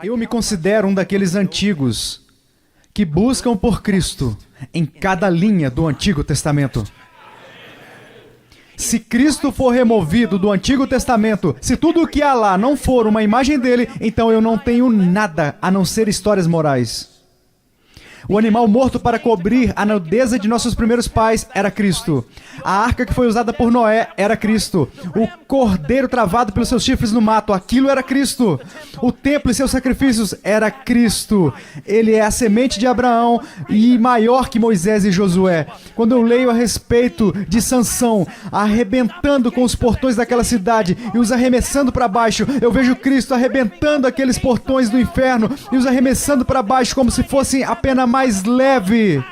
Eu me considero um daqueles antigos que buscam por Cristo em cada linha do Antigo Testamento. Se Cristo for removido do Antigo Testamento, se tudo o que há lá não for uma imagem dele, então eu não tenho nada a não ser histórias morais. O animal morto para cobrir a nudez de nossos primeiros pais era Cristo. A arca que foi usada por Noé era Cristo. O cordeiro travado pelos seus chifres no mato, aquilo era Cristo. O templo e seus sacrifícios era Cristo. Ele é a semente de Abraão e maior que Moisés e Josué. Quando eu leio a respeito de Sansão arrebentando com os portões daquela cidade e os arremessando para baixo, eu vejo Cristo arrebentando aqueles portões do inferno e os arremessando para baixo como se fossem apenas mais leve.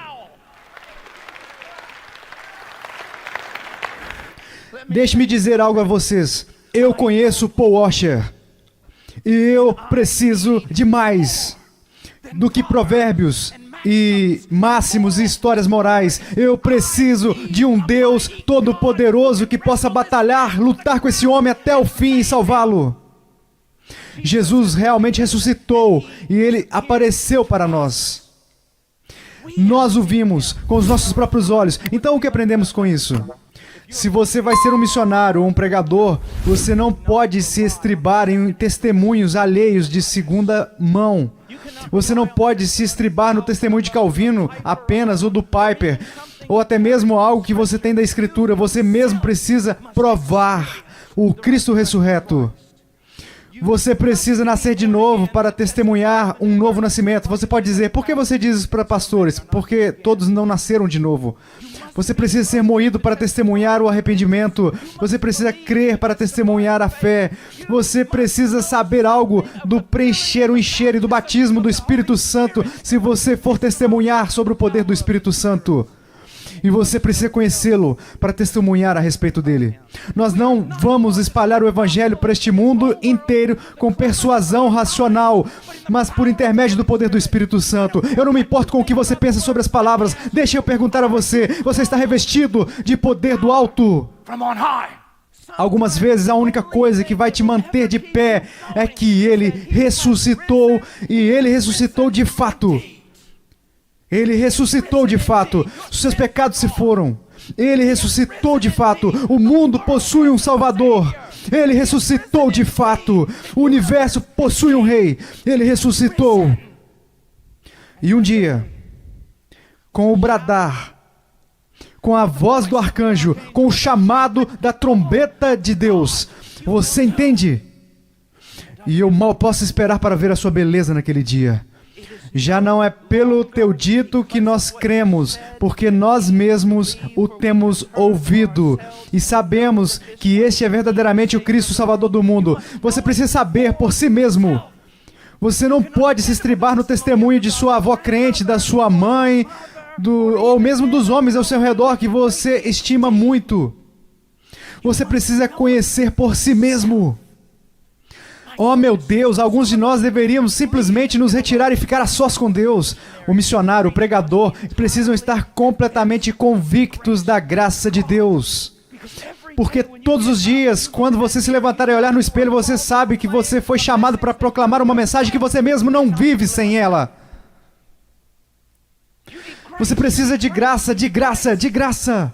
Deixe-me dizer algo a vocês. Eu conheço Paul Washer. E eu preciso de mais do que provérbios e máximos e histórias morais. Eu preciso de um Deus todo-poderoso que possa batalhar, lutar com esse homem até o fim e salvá-lo. Jesus realmente ressuscitou e ele apareceu para nós. Nós o vimos com os nossos próprios olhos. Então o que aprendemos com isso? Se você vai ser um missionário ou um pregador, você não pode se estribar em testemunhos alheios de segunda mão. Você não pode se estribar no testemunho de Calvino apenas, ou do Piper, ou até mesmo algo que você tem da Escritura. Você mesmo precisa provar o Cristo ressurreto. Você precisa nascer de novo para testemunhar um novo nascimento. Você pode dizer, por que você diz isso para pastores? Porque todos não nasceram de novo. Você precisa ser moído para testemunhar o arrependimento. Você precisa crer para testemunhar a fé. Você precisa saber algo do preencher, o encher e do batismo do Espírito Santo se você for testemunhar sobre o poder do Espírito Santo. E você precisa conhecê-lo para testemunhar a respeito dele. Nós não vamos espalhar o Evangelho para este mundo inteiro com persuasão racional, mas por intermédio do poder do Espírito Santo. Eu não me importo com o que você pensa sobre as palavras. Deixa eu perguntar a você. Você está revestido de poder do alto? Algumas vezes a única coisa que vai te manter de pé é que ele ressuscitou, e ele ressuscitou de fato. Ele ressuscitou de fato. Os seus pecados se foram. Ele ressuscitou de fato. O mundo possui um Salvador. Ele ressuscitou de fato. O universo possui um Rei. Ele ressuscitou. E um dia, com o bradar, com a voz do arcanjo, com o chamado da trombeta de Deus, você entende? E eu mal posso esperar para ver a sua beleza naquele dia. Já não é pelo teu dito que nós cremos, porque nós mesmos o temos ouvido e sabemos que este é verdadeiramente o Cristo Salvador do mundo. Você precisa saber por si mesmo. Você não pode se estribar no testemunho de sua avó crente, da sua mãe, ou mesmo dos homens ao seu redor que você estima muito. Você precisa conhecer por si mesmo. Oh meu Deus, alguns de nós deveríamos simplesmente nos retirar e ficar a sós com Deus. O missionário, o pregador, precisam estar completamente convictos da graça de Deus. Porque todos os dias, quando você se levantar e olhar no espelho, você sabe que você foi chamado para proclamar uma mensagem que você mesmo não vive sem ela. Você precisa de graça, de graça, de graça.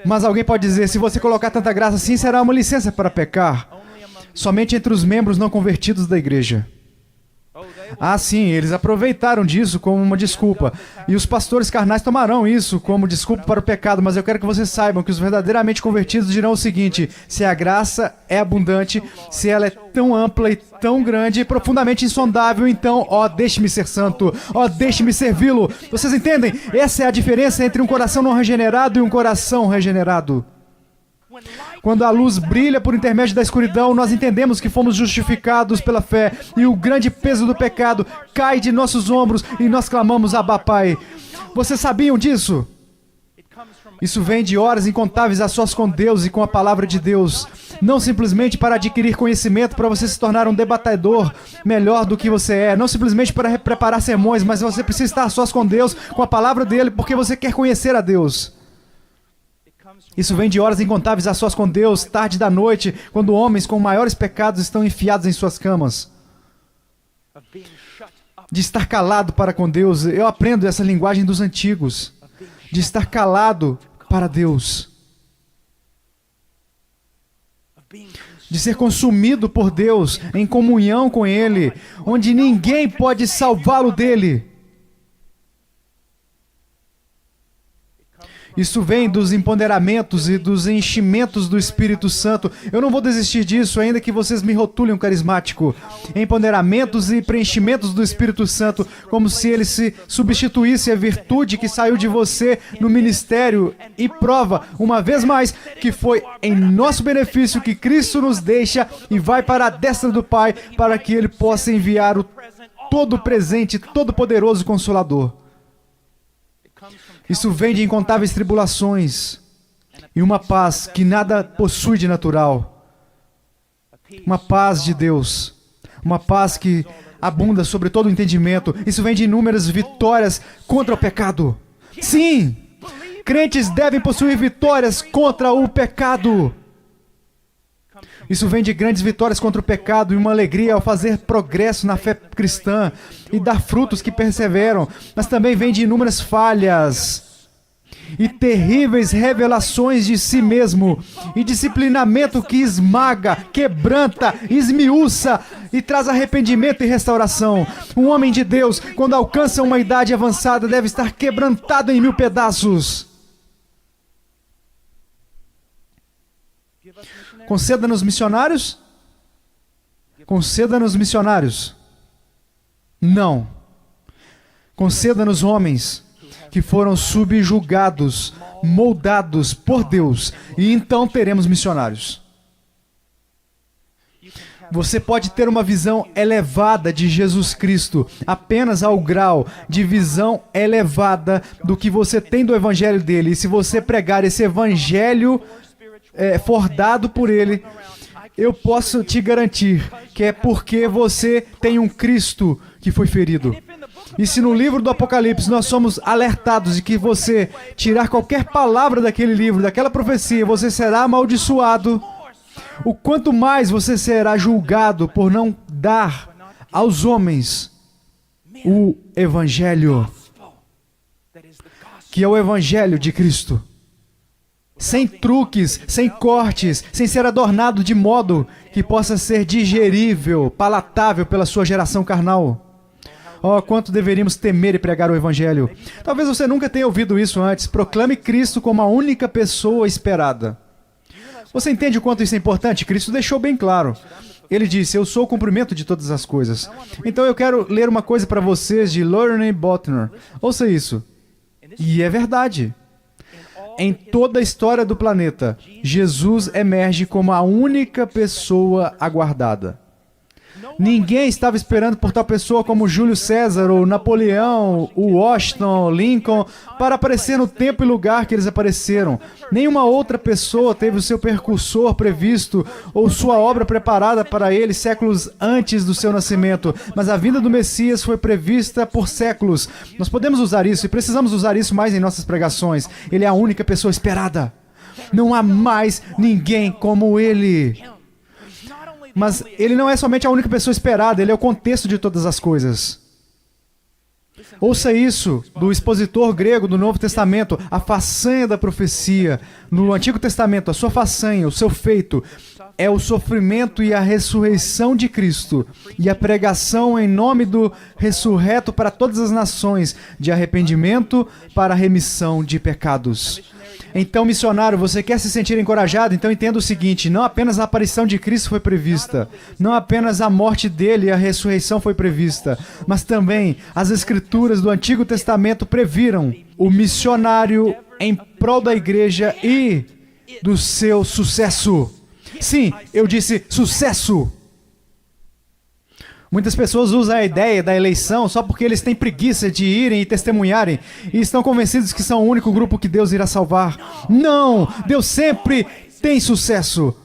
Mas alguém pode dizer, se você colocar tanta graça assim, será uma licença para pecar. Somente entre os membros não convertidos da igreja. Ah, sim, eles aproveitaram disso como uma desculpa. E os pastores carnais tomarão isso como desculpa para o pecado. Mas eu quero que vocês saibam que os verdadeiramente convertidos dirão o seguinte: se a graça é abundante, se ela é tão ampla e tão grande e profundamente insondável, então, ó, deixe-me ser santo, ó, deixe-me servi-lo. Vocês entendem? Essa é a diferença entre um coração não regenerado e um coração regenerado. Quando a luz brilha por intermédio da escuridão, nós entendemos que fomos justificados pela fé e o grande peso do pecado cai de nossos ombros e nós clamamos, Abba, Pai. Vocês sabiam disso? Isso vem de horas incontáveis a sós com Deus e com a palavra de Deus. Não simplesmente para adquirir conhecimento, para você se tornar um debatedor melhor do que você é. Não simplesmente para preparar sermões, mas você precisa estar a sós com Deus, com a palavra dele, porque você quer conhecer a Deus. Isso vem de horas incontáveis a sós com Deus, tarde da noite, quando homens com maiores pecados estão enfiados em suas camas. de estar calado para com Deus. Eu aprendo essa linguagem dos antigos, de estar calado para Deus, de ser consumido por Deus, em comunhão com Ele, onde ninguém pode salvá-lo dele. Isso vem dos empoderamentos e dos enchimentos do Espírito Santo. Eu não vou desistir disso, ainda que vocês me rotulem um carismático. Empoderamentos e preenchimentos do Espírito Santo, como se ele se substituísse a virtude que saiu de você no ministério, e prova, uma vez mais, que foi em nosso benefício que Cristo nos deixa e vai para a destra do Pai, para que Ele possa enviar o todo presente, todo poderoso Consolador. Isso vem de incontáveis tribulações e uma paz que nada possui de natural. Uma paz de Deus. Uma paz que abunda sobre todo o entendimento. Isso vem de inúmeras vitórias contra o pecado. Sim! Crentes devem possuir vitórias contra o pecado. Isso vem de grandes vitórias contra o pecado e uma alegria ao fazer progresso na fé cristã e dar frutos que perseveram, mas também vem de inúmeras falhas e terríveis revelações de si mesmo e disciplinamento que esmaga, quebranta, esmiuça e traz arrependimento e restauração. Um homem de Deus, quando alcança uma idade avançada, deve estar quebrantado em 1000 pedaços. Conceda-nos missionários? Conceda-nos missionários? Não. Conceda-nos homens que foram subjugados, moldados por Deus, e então teremos missionários. Você pode ter uma visão elevada de Jesus Cristo, apenas ao grau de visão elevada do que você tem do evangelho dele. E se você pregar esse evangelho fordado por ele, eu posso te garantir que é porque você tem um Cristo que foi ferido. E se no livro do Apocalipse nós somos alertados de que você tirar qualquer palavra daquele livro, daquela profecia, você será amaldiçoado, o quanto mais você será julgado por não dar aos homens o Evangelho, que é o Evangelho de Cristo. Sem truques, sem cortes, sem ser adornado de modo que possa ser digerível, palatável pela sua geração carnal. Oh, quanto deveríamos temer e pregar o Evangelho. Talvez você nunca tenha ouvido isso antes. Proclame Cristo como a única pessoa esperada. Você entende o quanto isso é importante? Cristo deixou bem claro. Ele disse, eu sou o cumprimento de todas as coisas. Então eu quero ler uma coisa para vocês de Lorne Bottner. Ouça isso. E é verdade. Em toda a história do planeta, Jesus emerge como a única pessoa aguardada. Ninguém estava esperando por tal pessoa como Júlio César, ou Napoleão, ou Washington, Lincoln, para aparecer no tempo e lugar que eles apareceram. Nenhuma outra pessoa teve o seu percursor previsto, ou sua obra preparada para ele séculos antes do seu nascimento. Mas a vinda do Messias foi prevista por séculos. Nós podemos usar isso, e precisamos usar isso mais em nossas pregações. Ele é a única pessoa esperada. Não há mais ninguém como ele. Mas ele não é somente a única pessoa esperada, ele é o contexto de todas as coisas. Ouça isso do expositor grego do Novo Testamento, a façanha da profecia. No Antigo Testamento, a sua façanha, o seu feito, é o sofrimento e a ressurreição de Cristo, e a pregação em nome do ressurreto para todas as nações, de arrependimento para a remissão de pecados. Então, missionário, você quer se sentir encorajado? Então entenda o seguinte, não apenas a aparição de Cristo foi prevista, não apenas a morte dele e a ressurreição foi prevista, mas também as Escrituras do Antigo Testamento previram o missionário em prol da igreja e do seu sucesso. Sim, eu disse sucesso. Muitas pessoas usam a ideia da eleição só porque eles têm preguiça de irem e testemunharem e estão convencidos que são o único grupo que Deus irá salvar. Não! Deus sempre tem sucesso.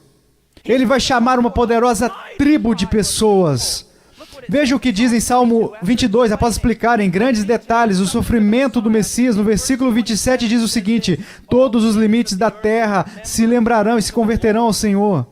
Ele vai chamar uma poderosa tribo de pessoas. Veja o que diz em Salmo 22, após explicar em grandes detalhes o sofrimento do Messias. No versículo 27 diz o seguinte: todos os limites da terra se lembrarão e se converterão ao Senhor.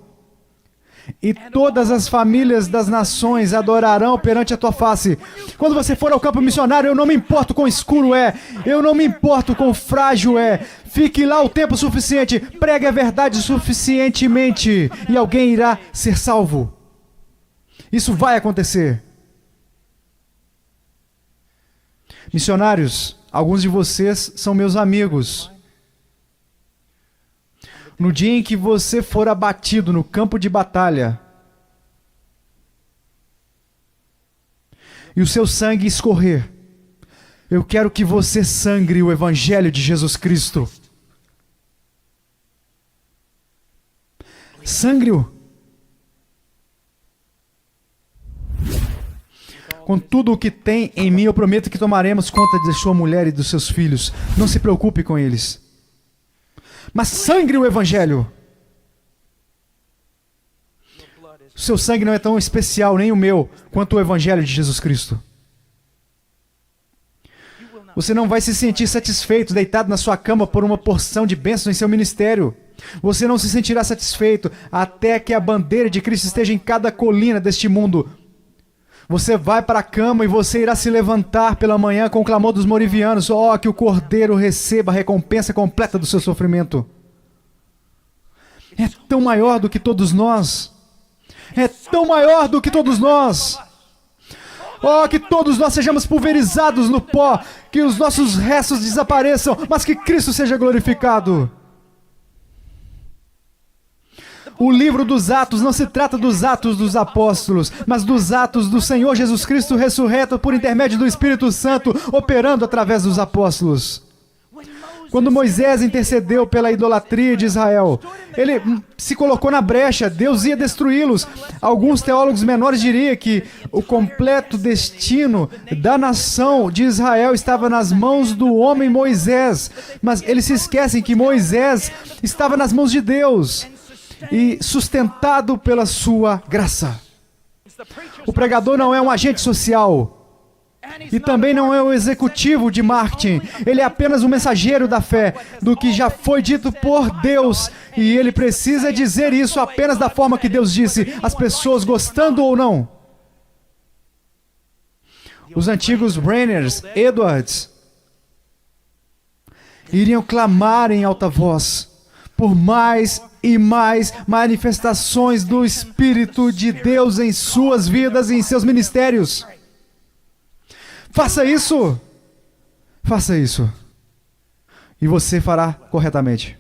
e todas as famílias das nações adorarão perante a tua face. Quando você for ao campo missionário, eu não me importo quão escuro é, eu não me importo quão frágil é. Fique lá o tempo suficiente, pregue a verdade suficientemente e alguém irá ser salvo. Isso vai acontecer. Missionários, alguns de vocês são meus amigos. No dia em que você for abatido no campo de batalha e o seu sangue escorrer, eu quero que você sangre o Evangelho de Jesus Cristo. Sangre-o. Com tudo o que tem em mim, eu prometo que tomaremos conta de sua mulher e dos seus filhos. Não se preocupe com eles. Mas sangre o Evangelho. O seu sangue não é tão especial, nem o meu, quanto o Evangelho de Jesus Cristo. Você não vai se sentir satisfeito deitado na sua cama por uma porção de bênçãos em seu ministério. Você não se sentirá satisfeito até que a bandeira de Cristo esteja em cada colina deste mundo. Você vai para a cama e você irá se levantar pela manhã com o clamor dos morivianos. Oh, que o Cordeiro receba a recompensa completa do seu sofrimento. É tão maior do que todos nós. É tão maior do que todos nós. Oh, que todos nós sejamos pulverizados no pó, que os nossos restos desapareçam, mas que Cristo seja glorificado. O livro dos Atos não se trata dos atos dos apóstolos, mas dos atos do Senhor Jesus Cristo ressurreto por intermédio do Espírito Santo, operando através dos apóstolos. Quando Moisés intercedeu pela idolatria de Israel, ele se colocou na brecha, Deus ia destruí-los. Alguns teólogos menores diriam que o completo destino da nação de Israel estava nas mãos do homem Moisés, mas eles se esquecem que Moisés estava nas mãos de Deus e sustentado pela sua graça. O pregador não é um agente social e também não é um executivo de marketing. Ele é apenas um mensageiro da fé, do que já foi dito por Deus, e ele precisa dizer isso apenas da forma que Deus disse, as pessoas gostando ou não. Os antigos Brenners, Edwards, iriam clamar em alta voz por mais e mais manifestações do Espírito de Deus em suas vidas e em seus ministérios. Faça isso! Faça isso. E você fará corretamente.